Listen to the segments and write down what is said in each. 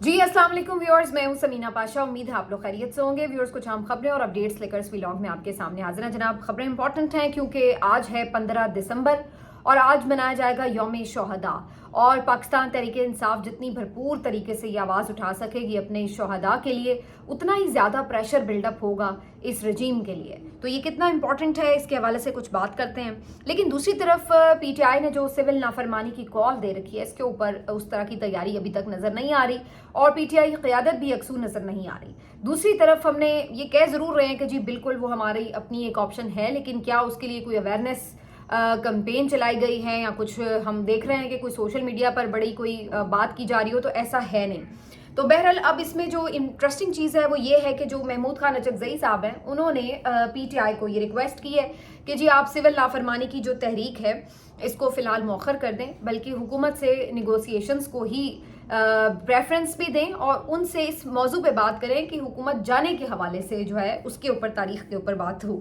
जी अस्सलाम वालेकुम व्यूअर्स, मैं हूं समीना पाशा। उम्मीद है आप लोग खैरियत से होंगे। व्यूअर्स, कुछ अहम खबरें और अपडेट्स लेकर इस व्लॉग में आपके सामने हाजिर हैं। जनाब, खबरें इंपॉर्टेंट हैं क्योंकि आज है 15 दिसंबर और आज मनाया जाएगा यौम शोहदा। और पाकिस्तान तहरीक इंसाफ जितनी भरपूर तरीके से ये आवाज़ उठा सकेगी अपने शोहदा के लिए, उतना ही ज़्यादा प्रेशर बिल्डअप होगा इस रजीम के लिए। तो ये कितना इंपॉर्टेंट है, इसके हवाले से कुछ बात करते हैं। लेकिन दूसरी तरफ पीटीआई ने जो सिविल नाफरमानी की कॉल दे रखी है, इसके ऊपर उस तरह की तैयारी अभी तक नज़र नहीं आ रही और पीटीआई की क़यादत भी यकसू नज़र नहीं आ रही। दूसरी तरफ हमने ये कह ज़रूर रहे हैं कि जी बिल्कुल वो हमारी अपनी एक ऑप्शन है, लेकिन क्या उसके लिए कोई अवेयरनेस कैंपेन चलाई गई है या कुछ हम देख रहे हैं कि कोई सोशल मीडिया पर बड़ी कोई बात की जा रही हो, तो ऐसा है नहीं। तो बहरहाल अब इसमें जो इंटरेस्टिंग चीज़ है वो ये है कि जो महमूद खान अचकज़ई साहब हैं, उन्होंने पीटीआई को ये रिक्वेस्ट की है कि जी आप सिविल नाफरमानी की जो तहरीक है इसको फ़िलहाल मौखर कर दें, बल्कि हुकूमत से निगोसिएशंस को ही प्रेफरेंस भी दें और उनसे इस मौजू पे बात करें कि हुकूमत जाने के हवाले से जो है उसके ऊपर, तारीख के ऊपर बात हो।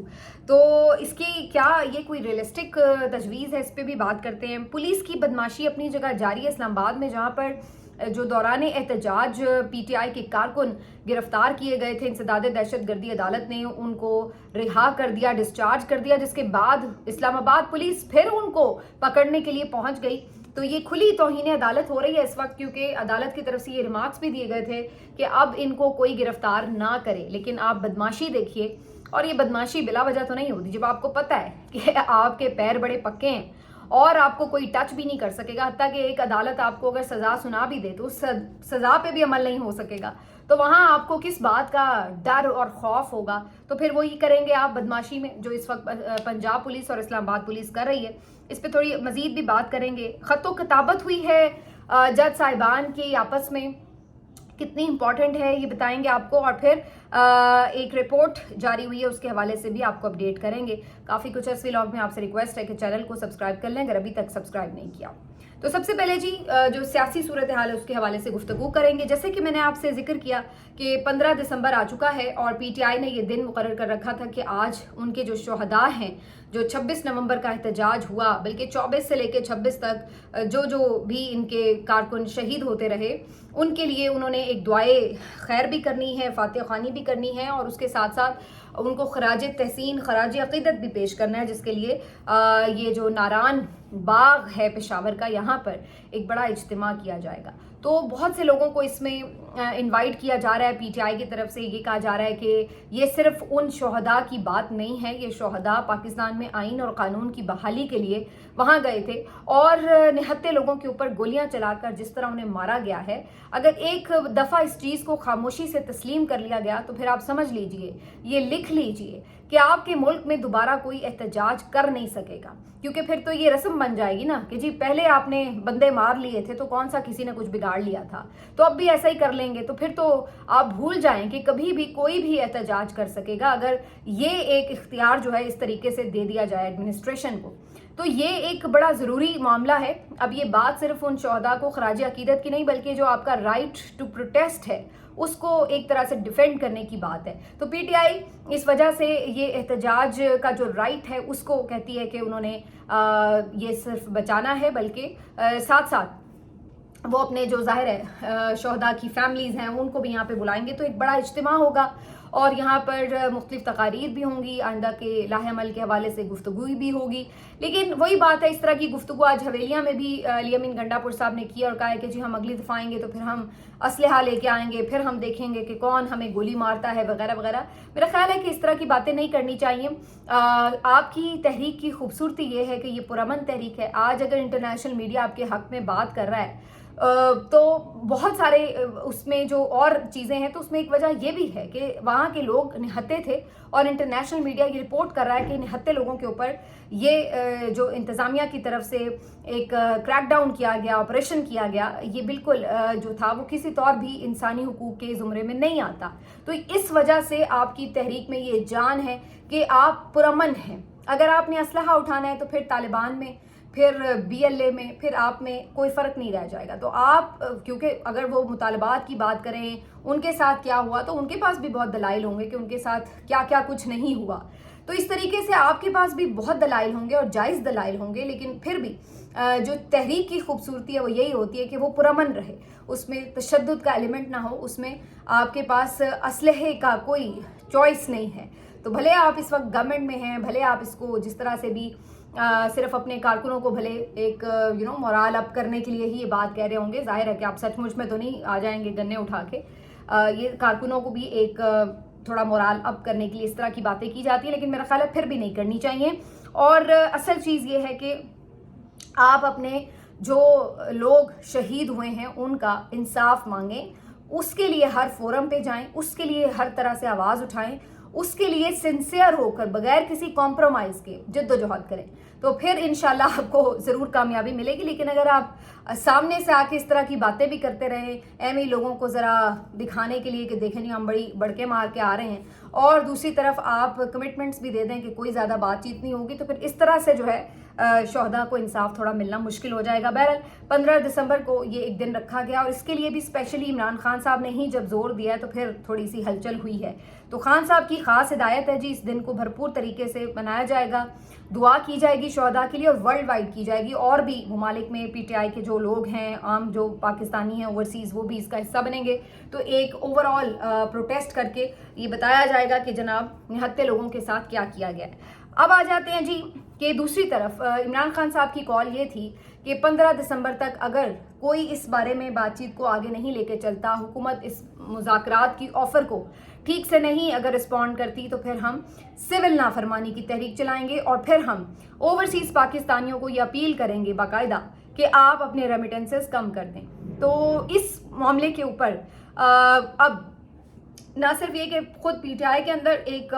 तो इसकी क्या ये कोई रियलिस्टिक तजवीज़ है, इस पर भी बात करते हैं। पुलिस की बदमाशी अपनी जगह जारी है इस्लामाबाद में, जहाँ पर जो दौरान एहतजाज पीटीआई के कारकुन गिरफ्तार किए गए थे, इंसदाद दहशतगर्दी अदालत ने उनको रिहा कर दिया, डिस्चार्ज कर दिया, जिसके बाद इस्लामाबाद पुलिस फिर उनको पकड़ने के लिए पहुंच गई। तो ये खुली तौहीन अदालत हो रही है इस वक्त, क्योंकि अदालत की तरफ से ये रिमार्क्स भी दिए गए थे कि अब इनको कोई गिरफ्तार ना करे। लेकिन आप बदमाशी देखिए, और ये बदमाशी बिला वजह तो नहीं होती। जब आपको पता है कि आपके पैर बड़े पक्के हैं और आपको कोई टच भी नहीं कर सकेगा, हत्ता कि एक अदालत आपको अगर सजा सुना भी दे तो उस सजा पे भी अमल नहीं हो सकेगा, तो वहां आपको किस बात का डर और खौफ होगा? तो फिर वही करेंगे आप बदमाशी में, जो इस वक्त पंजाब पुलिस और इस्लामाबाद पुलिस कर रही है। इस पे थोड़ी मजीद भी बात करेंगे। खतो किताबत हुई है जज साहिबान की आपस में, कितनी इंपॉर्टेंट है ये बताएंगे आपको। और फिर एक रिपोर्ट जारी हुई है, उसके हवाले से भी आपको अपडेट करेंगे। काफ़ी कुछ इस व्लॉग में आपसे रिक्वेस्ट है कि चैनल को सब्सक्राइब कर लें अगर अभी तक सब्सक्राइब नहीं किया। तो सबसे पहले जी जो सियासी सूरत हाल है उसके हवाले से गुफ्तगू करेंगे। जैसे कि मैंने आपसे जिक्र किया कि 15 दिसंबर आ चुका है और पीटीआई ने ये दिन मुकर्रर कर रखा था कि आज उनके जो शोहदा हैं, जो 26 नवंबर का एहतजाज हुआ, बल्कि 24 से लेकर 26 तक जो भी इनके कारकुन शहीद होते रहे, उनके लिए उन्होंने एक दुआए खैर भी करनी है, फातिहा ख़्वानी भी करनी है और उसके साथ साथ उनको खराज तहसीन, खराज अक़ीदत भी पेश करना है, जिसके लिए ये जो नारान बाग है पेशावर का, यहाँ पर एक बड़ा इज्तिमा किया जाएगा। तो बहुत से लोगों को इसमें इनवाइट किया जा रहा है। पीटीआई की तरफ से ये कहा जा रहा है कि ये सिर्फ उन शोहदा की बात नहीं है, ये शोहदा पाकिस्तान में आइन और कानून की बहाली के लिए वहाँ गए थे और निहत्ते लोगों के ऊपर गोलियां चलाकर जिस तरह उन्हें मारा गया है, अगर एक दफ़ा इस चीज़ को खामोशी से तस्लीम कर लिया गया तो फिर आप समझ लीजिए, ये लिख लीजिए कि आपके मुल्क में दोबारा कोई एहतजाज कर नहीं सकेगा। क्योंकि फिर तो ये रस्म बन जाएगी ना कि जी पहले आपने बंदे मार लिए थे तो कौन सा किसी ने कुछ बिगाड़ लिया था, तो अब भी ऐसा ही कर लेंगे। तो फिर तो आप भूल जाएं कि कभी भी कोई भी एहतजाज कर सकेगा अगर ये एक इख्तियार जो है इस तरीके से दे दिया जाए एडमिनिस्ट्रेशन को। तो ये एक बड़ा ज़रूरी मामला है। अब ये बात सिर्फ उन शोहदा को खराज अकीदत की नहीं, बल्कि जो आपका राइट टू प्रोटेस्ट है उसको एक तरह से डिफेंड करने की बात है। तो पीटीआई इस वजह से ये एहतजाज का जो राइट है उसको कहती है कि उन्होंने ये सिर्फ बचाना है, बल्कि साथ साथ वो अपने जो जाहिर है शोहदा की फैमिलीज़ हैं उनको भी यहाँ पे बुलाएंगे। तो एक बड़ा इज्तिमा होगा और यहाँ पर मुख्तलिफ तकारीर भी होंगी, आइंदा के लाहे अमल के हवाले से गुफ्तगू भी होगी। लेकिन वही बात है, इस तरह की गुफ्तगू आज हवेलियाँ में भी अली अमीन गंडापुर साहब ने की और कहा है कि जी हम अगली दफ़ा आएंगे तो फिर हम असलहा लेके आएंगे, फिर हम देखेंगे कि कौन हमें गोली मारता है वगैरह वगैरह। मेरा ख्याल है कि इस तरह की बातें नहीं करनी चाहिए। आपकी तहरीक की खूबसूरती ये है कि ये पुरअमन तहरीक है। आज अगर इंटरनेशनल मीडिया आपके हक़ में बात कर रहा है तो बहुत सारे उसमें जो और चीज़ें हैं, तो उसमें एक वजह यह भी है कि वहाँ के लोग निहत्ते थे और इंटरनेशनल मीडिया ये रिपोर्ट कर रहा है कि निहत्ते लोगों के ऊपर ये जो इंतज़ामिया की तरफ से एक क्रैकडाउन किया गया, ऑपरेशन किया गया, ये बिल्कुल जो था वो किसी तौर भी इंसानी हुकूक के ज़ुमरे में नहीं आता। तो इस वजह से आपकी तहरीक में ये जान है कि आप पुरअमन हैं। अगर आपने असलहा उठाना है तो फिर तालिबान में, फिर बीएलए में, फिर आप में कोई फ़र्क नहीं रह जाएगा। तो आप क्योंकि अगर वो मुतालबात की बात करें, उनके साथ क्या हुआ, तो उनके पास भी बहुत दलाइल होंगे कि उनके साथ क्या क्या कुछ नहीं हुआ। تو اس طریقے سے آپ کے پاس بھی بہت دلائل ہوں گے اور جائز دلائل ہوں گے، لیکن پھر بھی جو تحریک کی خوبصورتی ہے وہ یہی ہوتی ہے کہ وہ پرامن رہے، اس میں تشدد کا ایلیمنٹ نہ ہو، اس میں آپ کے پاس اسلحے کا کوئی چوائس نہیں ہے۔ تو بھلے آپ اس وقت گورنمنٹ میں ہیں، بھلے آپ اس کو جس طرح سے بھی صرف اپنے کارکنوں کو بھلے ایک مورال اپ کرنے کے لیے ہی یہ بات کہہ رہے ہوں گے، ظاہر ہے کہ آپ سچ مچ میں تو نہیں آ جائیں گے گنے اٹھا کے، یہ کارکنوں کو بھی ایک تھوڑا مورال اپ کرنے کے لیے اس طرح کی باتیں کی جاتی ہیں، لیکن میرا خیال ہے پھر بھی نہیں کرنی چاہیے۔ اور اصل چیز یہ ہے کہ آپ اپنے جو لوگ شہید ہوئے ہیں ان کا انصاف مانگیں، اس کے لیے ہر فورم پہ جائیں، اس کے لیے ہر طرح سے آواز اٹھائیں، اس کے لیے سنسیئر ہو کر بغیر کسی کمپرومائز کے جد و جہد کریں، تو پھر انشاءاللہ آپ کو ضرور کامیابی ملے گی۔ لیکن اگر آپ سامنے سے آ کے اس طرح کی باتیں بھی کرتے رہیں، ایم لوگوں کو ذرا دکھانے کے لیے کہ دیکھیں نہیں ہم بڑی بڑکے مار کے آ رہے ہیں، اور دوسری طرف آپ کمٹمنٹس بھی دے دیں کہ کوئی زیادہ بات چیت نہیں ہوگی، تو پھر اس طرح سے جو ہے شہداء کو انصاف تھوڑا ملنا مشکل ہو جائے گا۔ بہرحال 15 دسمبر کو یہ ایک دن رکھا گیا، اور اس کے لیے بھی اسپیشلی عمران خان صاحب نے ہی جب زور دیا تو پھر تھوڑی سی ہلچل ہوئی ہے۔ تو خان صاحب کی خاص ہدایت ہے جی اس دن کو بھرپور طریقے سے منایا جائے گا، دعا کی جائے گی شہداء کے لیے، اور ورلڈ وائڈ کی جائے گی، اور بھی ممالک میں پی ٹی آئی کے جو لوگ ہیں، عام جو پاکستانی ہیں اوورسیز، وہ بھی اس کا حصہ بنیں گے، تو ایک اوور آل پروٹیسٹ کر کے یہ بتایا جائے گا کہ جناب نہتے لوگوں کے ساتھ کیا کیا گیا ہے۔ اب آ جاتے ہیں جی کہ دوسری طرف عمران خان صاحب کی کال یہ تھی کہ 15 دسمبر تک اگر کوئی اس بارے میں بات چیت کو آگے نہیں لے کے چلتا، حکومت اس مذاکرات کی آفر کو ٹھیک سے نہیں اگر رسپونڈ کرتی، تو پھر ہم سول نافرمانی کی تحریک چلائیں گے، اور پھر ہم اوورسیز پاکستانیوں کو یہ اپیل کریں گے باقاعدہ کہ آپ اپنے ریمیٹنسز کم کر دیں۔ تو اس معاملے کے اوپر اب نہ صرف یہ کہ خود پی ٹی آئی کے اندر ایک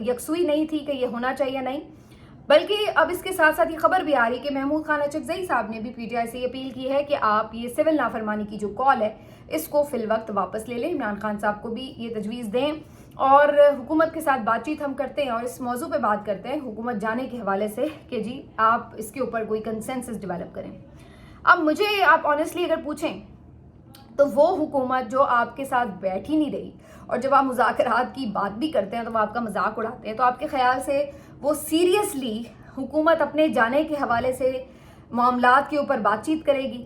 یکسوئی نہیں تھی کہ یہ ہونا چاہیے نہیں، بلکہ اب اس کے ساتھ ساتھ یہ خبر بھی آ رہی کہ محمود خان اچکزئی صاحب نے بھی پی ٹی آئی سے یہ اپیل کی ہے کہ آپ یہ سول نافرمانی کی جو کال ہے اس کو فی الوقت واپس لے لیں۔ عمران خان صاحب کو بھی یہ تجویز دیں، اور حکومت کے ساتھ بات چیت ہم کرتے ہیں اور اس موضوع پہ بات کرتے ہیں حکومت جانے کے حوالے سے کہ جی آپ اس کے اوپر کوئی کنسنسس ڈیولپ کریں۔ اب مجھے آپ آنیسٹلی اگر پوچھیں تو وہ حکومت جو آپ کے ساتھ بیٹھ ہی نہیں رہی، اور جب آپ مذاکرات کی بات بھی کرتے ہیں تو وہ آپ کا مذاق اڑاتے ہیں، تو آپ کے خیال سے وہ سیریسلی حکومت اپنے جانے کے حوالے سے معاملات کے اوپر بات چیت کرے گی؟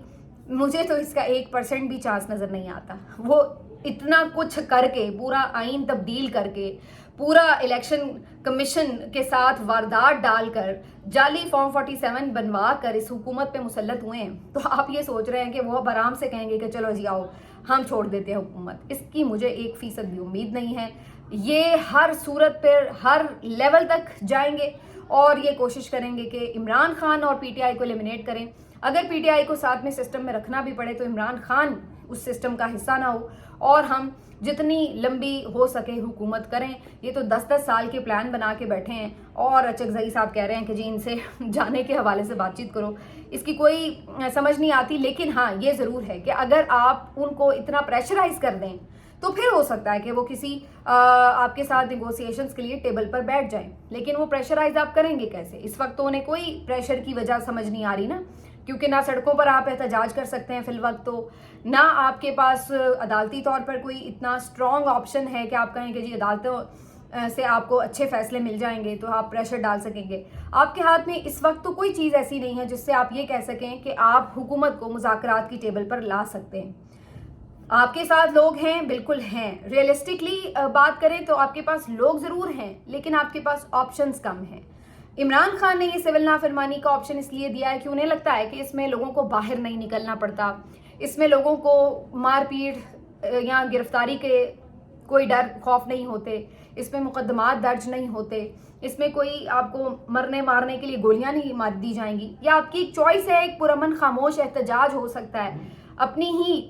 مجھے تو اس کا 1% بھی چانس نظر نہیں آتا۔ وہ اتنا کچھ کر کے، پورا آئین تبدیل کر کے، پورا الیکشن کمیشن کے ساتھ واردات ڈال کر، جعلی فارم 47 بنوا کر اس حکومت پہ مسلط ہوئے ہیں، تو آپ یہ سوچ رہے ہیں کہ وہ آرام سے کہیں گے کہ چلو جی آؤ ہم چھوڑ دیتے ہیں حکومت؟ اس کی مجھے 1% بھی امید نہیں ہے۔ یہ ہر صورت پر ہر لیول تک جائیں گے اور یہ کوشش کریں گے کہ عمران خان اور پی ٹی آئی کو ایلیمنیٹ کریں۔ اگر پی ٹی آئی کو ساتھ میں سسٹم میں رکھنا بھی پڑے تو عمران خان اس سسٹم کا حصہ نہ ہو، اور ہم جتنی لمبی ہو سکے حکومت کریں۔ یہ تو 10 سال کے پلان بنا کے بیٹھے ہیں، اور اچکزئی صاحب کہہ رہے ہیں کہ جی ان سے جانے کے حوالے سے بات چیت کرو، اس کی کوئی سمجھ نہیں آتی۔ لیکن ہاں یہ ضرور ہے کہ اگر آپ ان کو اتنا پریشرائز کر دیں تو پھر ہو سکتا ہے کہ وہ کسی آپ کے ساتھ نیگوسیشنز کے لیے ٹیبل پر بیٹھ جائیں، لیکن وہ پریشرائز آپ کریں گے کیسے؟ اس وقت تو انہیں کوئی پریشر کی وجہ سمجھ نہیں آ رہی نا، کیونکہ نہ سڑکوں پر آپ احتجاج کر سکتے ہیں فی الوقت، تو نہ آپ کے پاس عدالتی طور پر کوئی اتنا اسٹرانگ آپشن ہے کہ آپ کہیں کہ جی عدالتوں سے آپ کو اچھے فیصلے مل جائیں گے تو آپ پریشر ڈال سکیں گے۔ آپ کے ہاتھ میں اس وقت تو کوئی چیز ایسی نہیں ہے جس سے آپ یہ کہہ سکیں کہ آپ حکومت کو مذاکرات کی ٹیبل پر لا سکتے ہیں۔ آپ کے ساتھ لوگ ہیں، بالکل ہیں، ریئلسٹکلی بات کریں تو آپ کے پاس لوگ ضرور ہیں، لیکن آپ کے پاس آپشنز کم ہیں۔ عمران خان نے یہ سول نافرمانی کا آپشن اس لیے دیا ہے کہ انہیں لگتا ہے کہ اس میں لوگوں کو باہر نہیں نکلنا پڑتا، اس میں لوگوں کو مار پیٹ یا گرفتاری کے کوئی ڈر خوف نہیں ہوتے، اس میں مقدمات درج نہیں ہوتے، اس میں کوئی آپ کو مرنے مارنے کے لیے گولیاں نہیں مار دی جائیں گی، یا آپ کی ایک چوائس ہے، ایک پرامن خاموش احتجاج ہو سکتا ہے اپنی ہی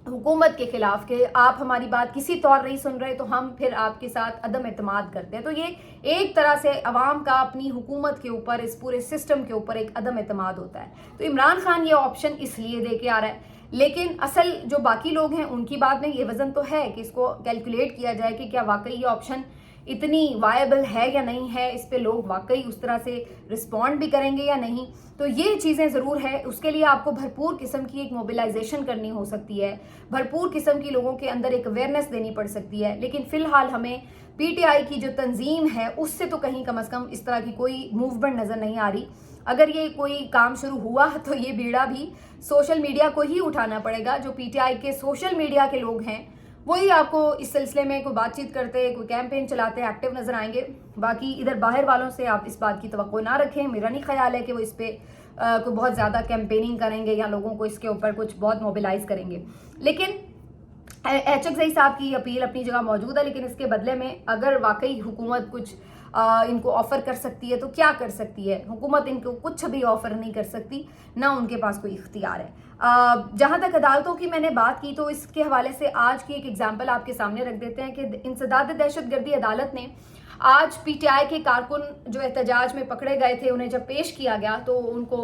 حکومت کے خلاف کہ آپ ہماری بات کسی طور نہیں سن رہے تو ہم پھر آپ کے ساتھ عدم اعتماد کرتے ہیں۔ تو یہ ایک طرح سے عوام کا اپنی حکومت کے اوپر، اس پورے سسٹم کے اوپر ایک عدم اعتماد ہوتا ہے۔ تو عمران خان یہ آپشن اس لیے دے کے آ رہا ہے، لیکن اصل جو باقی لوگ ہیں ان کی بات میں یہ وزن تو ہے کہ اس کو کیلکولیٹ کیا جائے کہ کیا واقعی یہ آپشن इतनी वायबल है या नहीं है, इस पे लोग वाकई उस तरह से रिस्पॉन्ड भी करेंगे या नहीं। तो ये चीज़ें ज़रूर है, उसके लिए आपको भरपूर किस्म की एक मोबिलाइजेशन करनी हो सकती है, भरपूर किस्म की लोगों के अंदर एक अवेयरनेस देनी पड़ सकती है। लेकिन फ़िलहाल हमें पीटीआई की जो तंजीम है उससे तो कहीं कम से कम इस तरह की कोई मूवमेंट नज़र नहीं आ रही। अगर ये कोई काम शुरू हुआ तो ये बीड़ा भी सोशल मीडिया को ही उठाना पड़ेगा। जो पीटीआई के सोशल मीडिया के लोग हैं वही आपको इस सिलसिले में कोई बातचीत करते, कोई कैंपेन चलाते एक्टिव नजर आएंगे। बाकी इधर बाहर वालों से आप इस बात की तवक्को ना रखें। मेरा नहीं ख्याल है कि वो इस पे कोई बहुत ज़्यादा कैंपेनिंग करेंगे या लोगों को इसके ऊपर कुछ बहुत मोबिलाइज करेंगे। लेकिन HXI साहब की अपील अपनी जगह मौजूद है, लेकिन इसके बदले में अगर वाकई हुकूमत कुछ इनको ऑफ़र कर सकती है तो क्या कर सकती है? हुकूमत इनको कुछ भी ऑफ़र नहीं कर सकती, ना उनके पास कोई इख्तियार है। जहाँ तक अदालतों की मैंने बात की तो इसके हवाले से आज की एक एग्जाम्पल आपके सामने रख देते हैं कि इंसदाद दहशतगर्दी अदालत ने आज पीटीआई के कारकुन जो एहतजाज में पकड़े गए थे उन्हें जब पेश किया गया तो उनको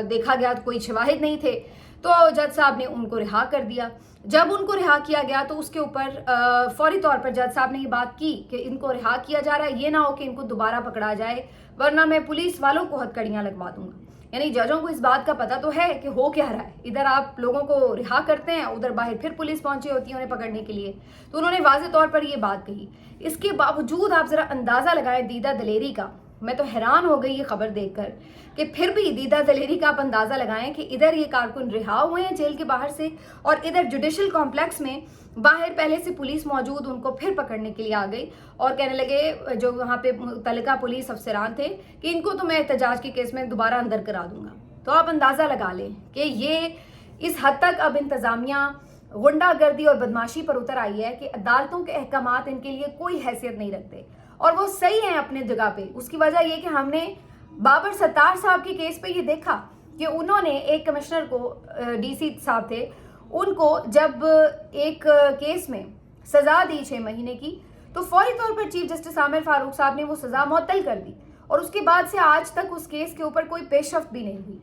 देखा गया तो कोई शवाहिद नहीं थे, तो जज साहब ने उनको रिहा कर दिया। जब उनको रिहा किया गया तो उसके ऊपर फौरी तौर पर जज साहब ने ये बात की कि इनको रिहा किया जा रहा है, ये ना हो कि इनको दोबारा पकड़ा जाए वरना मैं पुलिस वालों को हथकड़ियाँ लगवा दूंगा। यानी जजों को इस बात का पता तो है कि हो क्या रहा है, इधर आप लोगों को रिहा करते हैं, उधर बाहर फिर पुलिस पहुंची होती है उन्हें पकड़ने के लिए। तो उन्होंने वाज़ेह तौर पर ये बात कही। इसके बावजूद आप ज़रा अंदाज़ा लगाएं दीदा दलेरी का। मैं तो हैरान हो गई ये खबर देखकर कि फिर भी दीदा दलेरी का आप अंदाज़ा लगाएं कि इधर ये कारकुन रिहा हुए हैं जेल के बाहर से और इधर जुडिशल कॉम्प्लेक्स में बाहर पहले से पुलिस मौजूद उनको फिर पकड़ने के लिए आ गई और कहने लगे जो वहाँ पे मुतल्लिका पुलिस अफसरान थे कि इनको तो मैं एहतजाज के केस में दोबारा अंदर करा दूंगा। तो आप अंदाज़ा लगा लें कि ये इस हद तक अब इंतज़ामिया गुंडागर्दी और बदमाशी पर उतर आई है कि अदालतों के अहकामात इनके लिए कोई हैसियत नहीं रखते और वो सही हैं अपने जगह पे। उसकी वजह ये कि हमने बाबर सत्तार साहब के केस पे ये देखा कि उन्होंने एक कमिश्नर को, डीसी साहब थे, उनको जब एक केस में सजा दी 6 महीने की तो फौरी तौर पर चीफ जस्टिस आमिर फारूक साहब ने वो सजा मुअत्तल कर दी और उसके बाद से आज तक उस केस के ऊपर कोई पेशरफ्त भी नहीं हुई।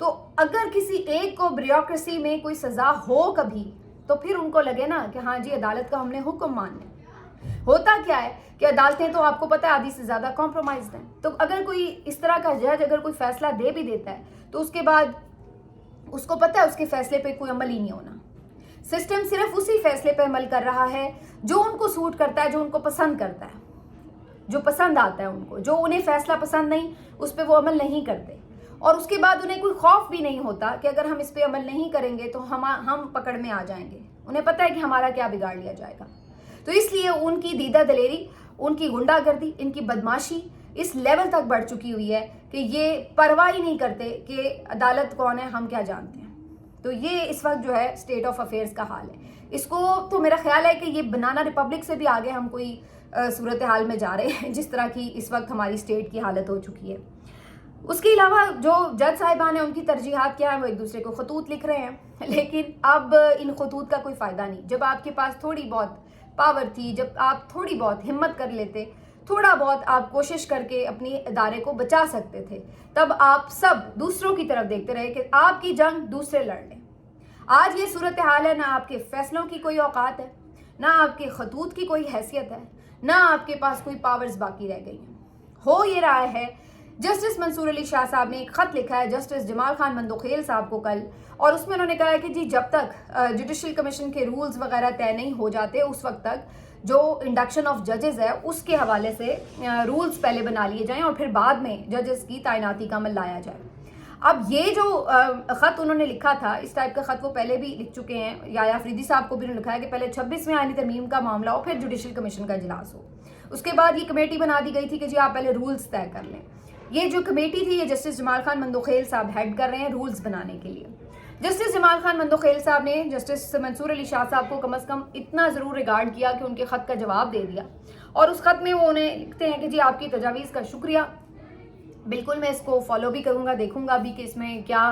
तो अगर किसी एक को ब्यूरोक्रेसी में कोई सजा हो कभी तो फिर उनको लगे ना कि हाँ जी अदालत का हमने हुक्म मान लिया। होता क्या है कि अदालतें तो आपको पता है आधी से ज़्यादा कॉम्प्रोमाइज्ड हैं। तो अगर कोई इस तरह का जज अगर कोई फैसला दे भी देता है तो उसके बाद उसको पता है उसके फैसले पे कोई अमल ही नहीं होना। सिस्टम सिर्फ उसी फैसले पे अमल कर रहा है जो उनको सूट करता है, जो उनको पसंद करता है, जो पसंद आता है उनको। जो उन्हें फैसला पसंद नहीं उस पर वो अमल नहीं करते और उसके बाद उन्हें कोई खौफ भी नहीं होता कि अगर हम इस पे अमल नहीं करेंगे तो हम पकड़ में आ जाएंगे। उन्हें पता है कि हमारा क्या बिगाड़ लिया जाएगा। तो इसलिए उनकी दीदा दलेरी, उनकी गुंडागर्दी, इनकी बदमाशी इस लेवल तक बढ़ चुकी हुई है कि ये परवाह ही नहीं करते कि अदालत कौन है, हम क्या जानते हैं। तो ये इस वक्त जो है स्टेट ऑफ अफेयर्स का हाल है। इसको तो मेरा ख्याल है कि ये बनाना रिपब्लिक से भी आगे हम कोई सूरत हाल में जा रहे हैं जिस तरह की इस वक्त हमारी स्टेट की हालत हो चुकी है। उसके अलावा जो जज साहिबान हैं उनकी तरजीहात क्या है, वो एक दूसरे को खतूत लिख रहे हैं, लेकिन अब इन खतूत का कोई फ़ायदा नहीं। जब आपके पास थोड़ी बहुत पावर थी, जब आप थोड़ी बहुत हिम्मत कर लेते, थोड़ा बहुत आप कोशिश करके अपनी इदारे को बचा सकते थे, तब आप सब दूसरों की तरफ देखते रहे कि आपकी जंग दूसरे लड़ लें। आज ये सूरत हाल है, ना आपके फैसलों की कोई औकात है, ना आपके खतूत की कोई हैसियत है, ना आपके पास कोई पावर्स बाकी रह गई हैं। हो ये रहा है, जस्टिस मंसूर अली शाह साहब ने एक ख़त लिखा है जस्टिस जमाल खान मंदोखेल साहब को कल, और उसमें उन्होंने कहा है कि जी जब तक जुडिशल कमीशन के रूल्स वगैरह तय नहीं हो जाते उस वक्त तक जो इंडक्शन ऑफ जजेस है उसके हवाले से रूल्स पहले बना लिए जाएं और फिर बाद में जजेस की तैनाती का अमल लाया जाए। अब ये जो ख़त उन्होंने लिखा था, इस टाइप का ख़त वो पहले भी लिख चुके हैं। या अफरीदी साहब को भी उन्होंने लिखा है कि पहले 26वें आईनी तरमीम का मामला हो, फिर जुडिशल कमीशन का इजलास हो, उसके बाद ये कमेटी बना दी गई थी कि जी आप पहले रूल्स तय कर लें। ये जो कमेटी थी ये जस्टिस जमाल खान मंदोखेल साहब हेड कर रहे हैं रूल्स बनाने के लिए। जस्टिस जमाल खान मंदोखेल साहब ने जस्टिस मंसूर अली शाह साहब को कम अज़ कम इतना ज़रूर रिगार्ड किया कि उनके ख़त का जवाब दे दिया, और उस ख़त में वो उन्हें लिखते हैं कि जी आपकी तजावीज़ का शुक्रिया, बिल्कुल मैं इसको फॉलो भी करूँगा, देखूँगा भी कि इसमें क्या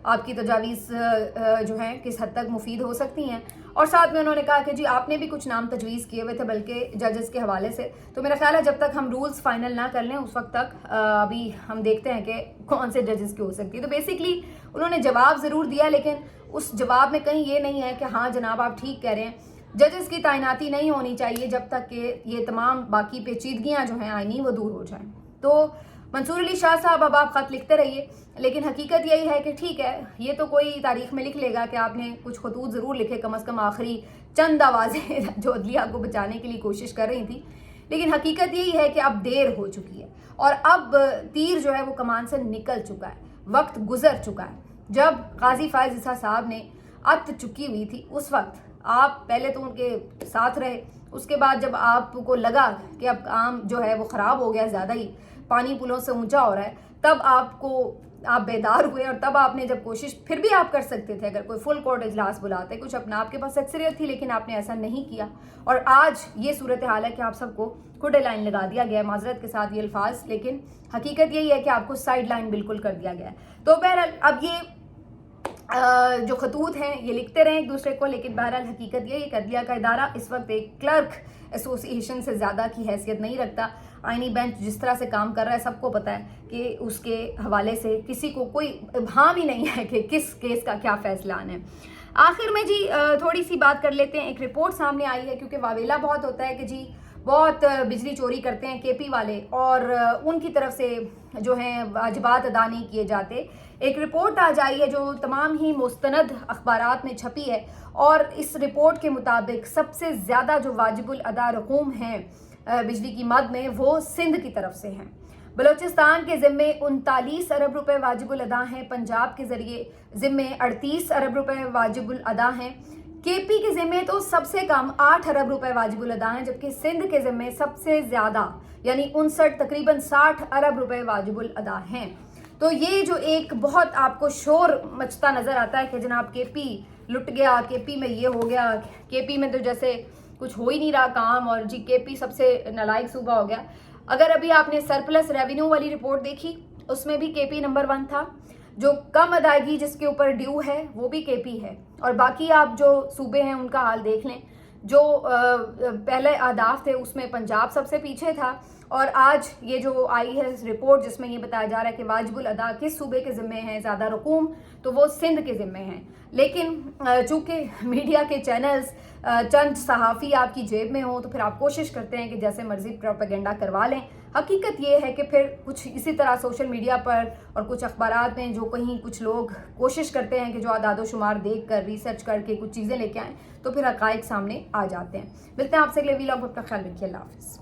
आपकी तजावीज़ जो हैं किस हद तक मुफीद हो सकती हैं। और साथ में उन्होंने कहा कि जी आपने भी कुछ नाम तजवीज़ किए हुए थे बल्कि जजेस के हवाले से, तो मेरा ख्याल है जब तक हम रूल्स फाइनल ना कर लें उस वक्त तक अभी हम देखते हैं कि कौन से जजेस की हो सकती है। तो बेसिकली उन्होंने जवाब ज़रूर दिया, लेकिन उस जवाब में कहीं ये नहीं है कि हाँ जनाब आप ठीक कह रहे हैं, जजेस की तैनाती नहीं होनी चाहिए जब तक कि ये तमाम बाकी पेचीदगियां जो हैं आईनी वो दूर हो जाएं। तो मंसूर अली शाह साहब, अब आप ख़त लिखते रहिए, लेकिन हकीकत यही है कि ठीक है, ये तो कोई तारीख में लिख लेगा कि आपने कुछ खतूत ज़रूर लिखे, कम अज़ कम आखिरी चंद आवाज़ें जो अदलिया को बचाने के लिए कोशिश कर रही थी, लेकिन हकीकत यही है कि अब देर हो चुकी है और अब तीर जो है वो कमान से निकल चुका है, वक्त गुजर चुका है। जब गाजी फायज ईसा साहब ने अत चुकी हुई थी उस वक्त आप पहले तो उनके साथ रहे, उसके बाद जब आपको लगा कि अब काम जो है वो ख़राब हो गया, ज़्यादा ही पानी पुलों से ऊंचा हो रहा है, तब आप बेदार हुए और तब आपने जब कोशिश, फिर भी आप कर सकते थे अगर कोई फुल कोर्ट इजलास बुलाते, कुछ अपना आपके पास अक्सरियत थी, लेकिन आपने ऐसा नहीं किया और आज ये सूरत हाल है कि आप सबको खुडे लाइन लगा दिया गया है, माजरत के साथ ये अल्फाज, लेकिन हकीकत यही है कि आपको साइड लाइन बिल्कुल कर दिया गया है। तो बहरहाल अब ये जो खतूत हैं ये लिखते रहें एक दूसरे को, लेकिन बहरहाल हकीकत ये कि अदलिया का इदारा इस वक्त एक क्लर्क एसोसिएशन से ज़्यादा की हैसियत नहीं रखता। आईनी बेंच जिस तरह से काम कर रहा है सबको पता है कि उसके हवाले से किसी को कोई इब्हाम ही नहीं है कि किस केस का क्या फैसला आना है। आखिर में जी थोड़ी सी बात कर लेते हैं, एक रिपोर्ट सामने आई है, क्योंकि वावेला बहुत होता है कि जी बहुत बिजली चोरी करते हैं केपी वाले और उनकी तरफ से जो हैं वाजिबात अदा नहीं किए जाते। एक रिपोर्ट आज आई है जो तमाम ही मुस्तनद अखबारात में छपी है और इस रिपोर्ट के मुताबिक सबसे ज़्यादा जो वाजिबुल अदा रकूम हैं बिजली की मद में वो सिंध की तरफ से हैं। बलूचिस्तान के ज़िम्मे 39 अरब रुपए वाजिबुल अदा हैं, पंजाब के ज़रिए ज़िम्मे 38 अरब रुपए वाजिबुल अदा हैं, केपी के ज़िम्मे तो सबसे कम 8 अरब रुपए वाजिबुल अदा हैं, जबकि सिंध के ज़िम्मे सबसे ज़्यादा यानी 59 तकरीबन 60 अरब रुपए वाजिबुल अदा हैं। तो ये जो एक बहुत आपको शोर मचता नज़र आता है कि जनाब केपी लुट गया, केपी में ये हो गया, केपी में तो जैसे कुछ हो ही नहीं रहा काम और जी केपी सबसे नालायक सूबा हो गया। अगर अभी आपने सरप्लस रेवेन्यू वाली रिपोर्ट देखी उसमें भी केपी नंबर 1 था, जो कम अदायगी जिसके ऊपर ड्यू है वो भी केपी है, और बाकी आप जो सूबे हैं उनका हाल देख लें। जो पहले अहदाफ थे उसमें पंजाब सबसे पीछे था और आज ये जो आई है रिपोर्ट जिसमें ये बताया जा रहा है कि वाजिबुल अदा किस सूबे के ज़िम्मे हैं ज़्यादा रकूम, तो वो सिंध के ज़िम्मे हैं। लेकिन चूँकि मीडिया के चैनल्स चंद सहाफ़ी आपकी जेब में हो तो फिर आप कोशिश करते हैं कि जैसे मर्जी प्रोपेगेंडा करवा लें। हकीकत ये है कि फिर कुछ इसी तरह सोशल मीडिया पर और कुछ अखबारात में जो कहीं कुछ लोग कोशिश करते हैं कि जो आदाद शुमार देख कर रिसर्च करके कुछ चीज़ें लेके आएँ तो फिर हक़ाइक़ सामने आ जाते हैं। मिलते हैं आपसे अगले वीलॉग में, अपना ख्याल रखिए, अल्लाह हाफ़िज़।